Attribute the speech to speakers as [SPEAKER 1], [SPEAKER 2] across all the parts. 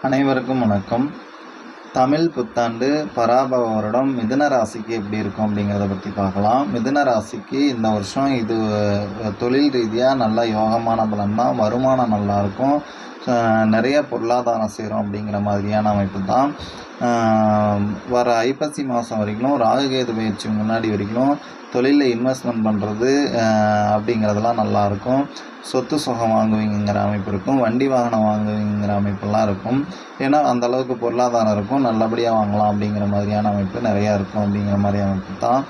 [SPEAKER 1] அனைவருக்கும் வணக்கம். தமிழ் புத்தாண்டு பராபவ வருடம் மிதுன ராசிக்கு எப்படி இருக்கும் அப்படிங்கிறத பற்றி பார்க்கலாம். மிதுன ராசிக்கு இந்த வருஷம் இது தொழில் ரீதியாக நல்ல யோகமான பலன் தான். வருமானம் நல்லாயிருக்கும், நிறைய பொருளாதாரம் சேரும் அப்படிங்கிற மாதிரியான அமைப்பு தான். வர ஐப்பசி மாதம் வரைக்கும் ராகுகேது பயிற்சி முன்னாடி வரைக்கும் தொழிலில் இன்வெஸ்ட்மெண்ட் பண்ணுறது அப்படிங்கிறதெல்லாம் நல்லாயிருக்கும். சொத்து சுகம் வாங்குவீங்கிற அமைப்பு இருக்கும், வண்டி வாகனம் வாங்குவீங்கிற அமைப்பெல்லாம் இருக்கும். ஏன்னா அந்தளவுக்கு பொருளாதாரம் இருக்கும், நல்லபடியாக வாங்கலாம் அப்படிங்கிற மாதிரியான அமைப்பு நிறையா இருக்கும் அப்படிங்கிற மாதிரி அமைப்பு தான்.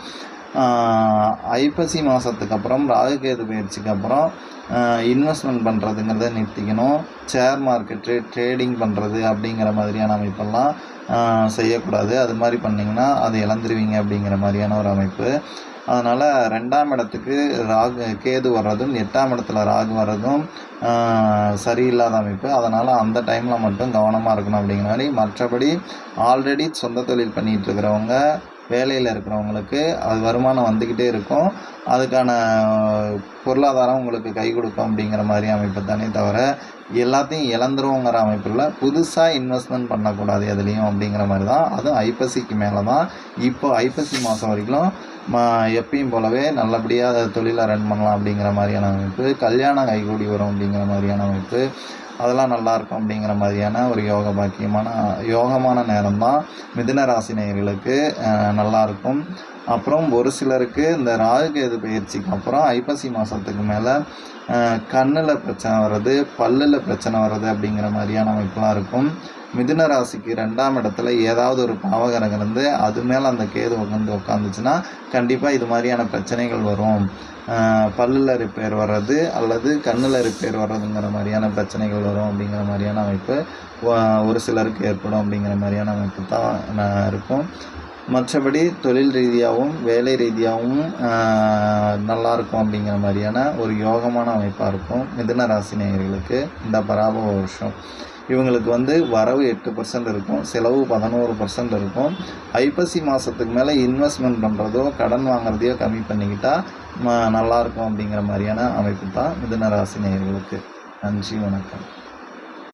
[SPEAKER 1] ஐப்பசி மாதத்துக்கு அப்புறம் ராகுகேது பயிற்சிக்கு அப்புறம் இன்வெஸ்ட்மெண்ட் பண்ணுறதுங்கிறத நிறுத்திக்கணும். ஷேர் மார்க்கெட்டு ட்ரேடிங் பண்ணுறது அப்படிங்கிற மாதிரியான அமைப்பெல்லாம் செய்யக்கூடாது. அது மாதிரி பண்ணிங்கன்னா அது இழந்துருவீங்க அப்படிங்கிற மாதிரியான ஒரு அமைப்பு. அதனால் 2ஆம் இடத்துக்கு கேது வர்றதும் 8ஆம் இடத்துல ராகு வர்றதும் சரியில்லாத அமைப்பு. அதனால் அந்த டைமில் மட்டும் கவனமாக இருக்கணும் அப்படிங்கிற மாதிரி. மற்றபடி ஆல்ரெடி சொந்த தொழில் பண்ணிகிட்டு இருக்கிறவங்க, வேலையில் இருக்கிறவங்களுக்கு அது வருமானம் வந்துக்கிட்டே இருக்கும். அதுக்கான பொருளாதாரம் உங்களுக்கு கை கொடுக்கும் அப்படிங்கிற மாதிரி அமைப்பு தானே தவிர எல்லாத்தையும் இழந்துருவோங்கிற அமைப்பில் புதுசாக இன்வெஸ்ட்மெண்ட் பண்ணக்கூடாது எதுலேயும் அப்படிங்கிற மாதிரி தான். அதுவும் ஐப்பசிக்கு மேலே தான். இப்போ ஐப்பசி மாதம் வரைக்கும் எப்பயும் போலவே நல்லபடியாக தொழிலை ரன் பண்ணலாம் அப்படிங்கிற மாதிரியான அமைப்பு. கல்யாணம் கைகூடி வரும் அப்படிங்கிற மாதிரியான அமைப்பு. அதெல்லாம் நல்லாயிருக்கும் அப்படிங்கிற மாதிரியான ஒரு யோகமான நேரம் தான் மிதுன ராசி நேயர்களுக்கு நல்லாயிருக்கும். அப்புறம் ஒரு சிலருக்கு இந்த ராகுகேது பயிற்சிக்கு அப்புறம் ஐப்பசி மாதத்துக்கு மேலே கண்ணில் பிரச்சனை வர்றது, பல்லில் பிரச்சனை வர்றது அப்படிங்கிற மாதிரியான அமைப்புலாம் இருக்கும். மிதுன ராசிக்கு 2ஆம் இடத்துல ஏதாவது ஒரு பாவகரம் இருந்து அது மேலே அந்த கேது உட்காந்துச்சுன்னா கண்டிப்பாக இது மாதிரியான பிரச்சனைகள் வரும். பல்லில் ரிப்பேர் வர்றது அல்லது கண்ணில் ரிப்பேர் வர்றதுங்கிற மாதிரியான பிரச்சனைகள் வரும் அப்படிங்கிற மாதிரியான அமைப்பு ஒரு சிலருக்கு ஏற்படும் அப்படிங்கிற மாதிரியான அமைப்பு தான் இருக்கும். மற்றபடி தொழில் ரீதியாகவும் வேலை ரீதியாகவும் நல்லாயிருக்கும் அப்படிங்கிற மாதிரியான ஒரு யோகமான அமைப்பாக இருக்கும் மிதுன ராசி நேயர்களுக்கு இந்த பராபவ வருஷம். இவங்களுக்கு வரவு 8% இருக்கும், செலவு 11% இருக்கும். ஐப்பசி மாதத்துக்கு மேலே இன்வெஸ்ட்மெண்ட் பண்ணுறதோ கடன் வாங்குறதையோ கம்மி பண்ணிக்கிட்டால் நல்லாயிருக்கும் அப்படிங்கிற மாதிரியான அமைப்பு தான் மிதுன ராசி நேயர்களுக்கு. நன்றி, வணக்கம்.